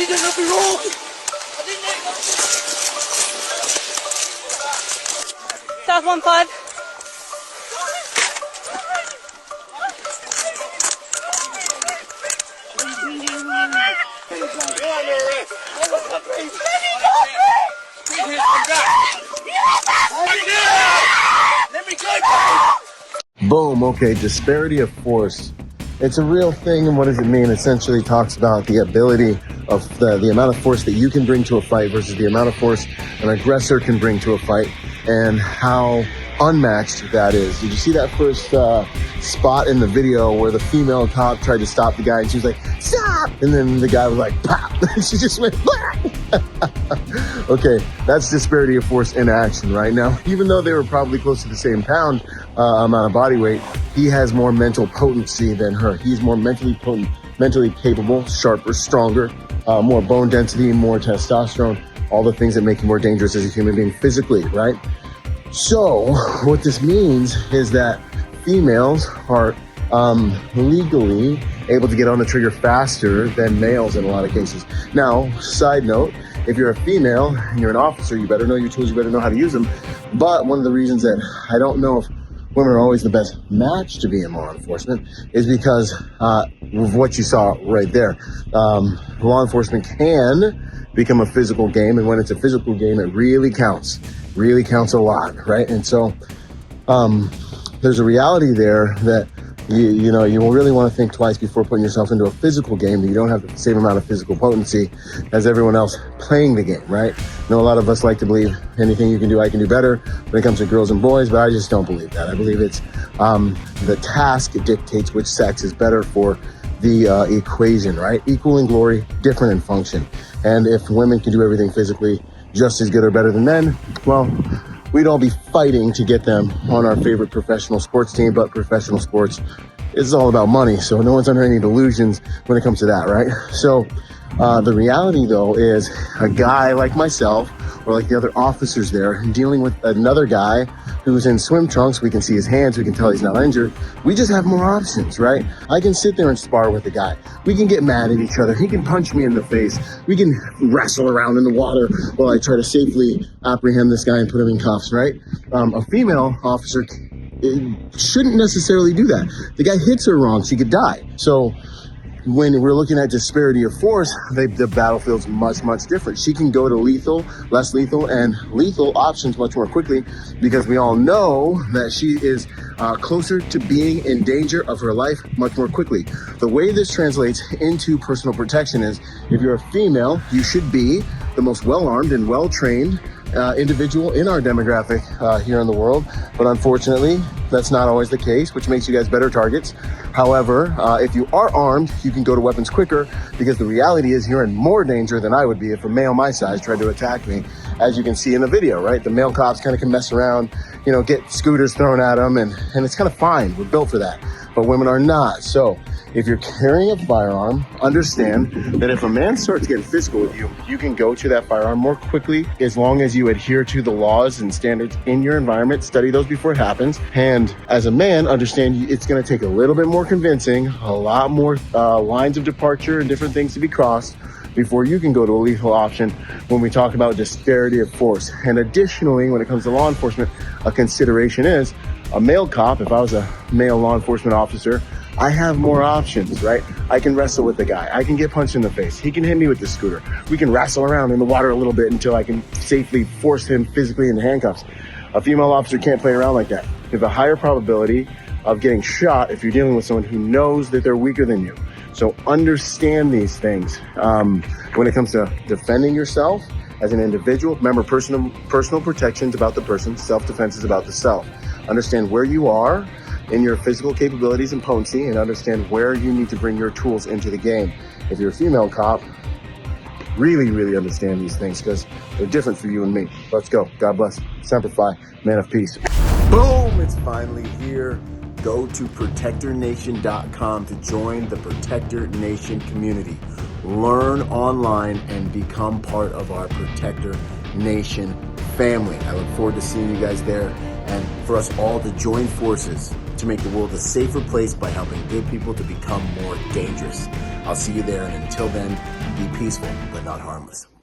didn't let me roll. South 1-5. Boom. Okay, disparity of force. It's a real thing, and what does it mean? Essentially talks about the ability of the amount of force that you can bring to a fight versus the amount of force an aggressor can bring to a fight, and how unmatched that is. Did you see that first spot in the video where the female cop tried to stop the guy and she was like, stop! And then the guy was like, pop! And she just went, okay, that's disparity of force in action right now. Even though they were probably close to the same pound amount of body weight, he has more mental potency than her. He's more mentally potent, mentally capable, sharper, stronger, more bone density, more testosterone, all the things that make you more dangerous as a human being physically, right? So what this means is that females are legally able to get on the trigger faster than males in a lot of cases. Now, side note, if you're a female and you're an officer, you better know your tools, you better know how to use them. But one of the reasons that I don't know if women are always the best match to be in law enforcement is because of what you saw right there. Law enforcement can become a physical game, and when it's a physical game, it really counts a lot, right? And so there's a reality there that you know, you will really want to think twice before putting yourself into a physical game that you don't have the same amount of physical potency as everyone else playing the game, right? I know a lot of us like to believe anything you can do, I can do better when it comes to girls and boys, but I just don't believe that. I believe it's the task dictates which sex is better for the equation, right? Equal in glory, different in function. And if women can do everything physically just as good or better than men, well, we'd all be fighting to get them on our favorite professional sports team, but professional sports is all about money. So no one's under any delusions when it comes to that, right? So the reality though is a guy like myself or like the other officers there dealing with another guy who's in swim trunks, we can see his hands, we can tell he's not injured. We just have more options, right? I can sit there and spar with the guy. We can get mad at each other. He can punch me in the face. We can wrestle around in the water while I try to safely apprehend this guy and put him in cuffs, right? A female officer shouldn't necessarily do that. The guy hits her wrong, she could die. So when we're looking at disparity of force, the battlefield's much, much different. She can go to lethal, less lethal, and lethal options much more quickly because we all know that she is closer to being in danger of her life much more quickly. The way this translates into personal protection is if you're a female, you should be the most well-armed and well-trained individual in our demographic here in the world, but unfortunately that's not always the case, which makes you guys better targets. However, if you are armed, you can go to weapons quicker because the reality is you're in more danger than I would be if a male my size tried to attack me, as you can see in the video, right? The male cops kind of can mess around, you know, get scooters thrown at them, and it's kind of fine. We're built for that, but women are not. So if you're carrying a firearm, understand that if a man starts getting physical with you, you can go to that firearm more quickly as long as you adhere to the laws and standards in your environment, study those before it happens. And as a man, understand it's going to take a little bit more convincing, a lot more lines of departure and different things to be crossed before you can go to a lethal option when we talk about disparity of force. And additionally, when it comes to law enforcement, a consideration is a male cop. If I was a male law enforcement officer, I have more options, right? I can wrestle with the guy. I can get punched in the face. He can hit me with the scooter. We can wrestle around in the water a little bit until I can safely force him physically into handcuffs. A female officer can't play around like that. You have a higher probability of getting shot if you're dealing with someone who knows that they're weaker than you. So understand these things. When it comes to defending yourself as an individual, remember personal protection is about the person, self-defense is about the self. Understand where you are in your physical capabilities and potency, and understand where you need to bring your tools into the game. If you're a female cop, really, really understand these things because they're different for you and me. Let's go. God bless. Semper Fi, man of peace. Boom, it's finally here. Go to protectornation.com to join the Protector Nation community. Learn online and become part of our Protector Nation family. I look forward to seeing you guys there and for us all to join forces to make the world a safer place by helping good people to become more dangerous. I'll see you there, and until then, be peaceful but not harmless.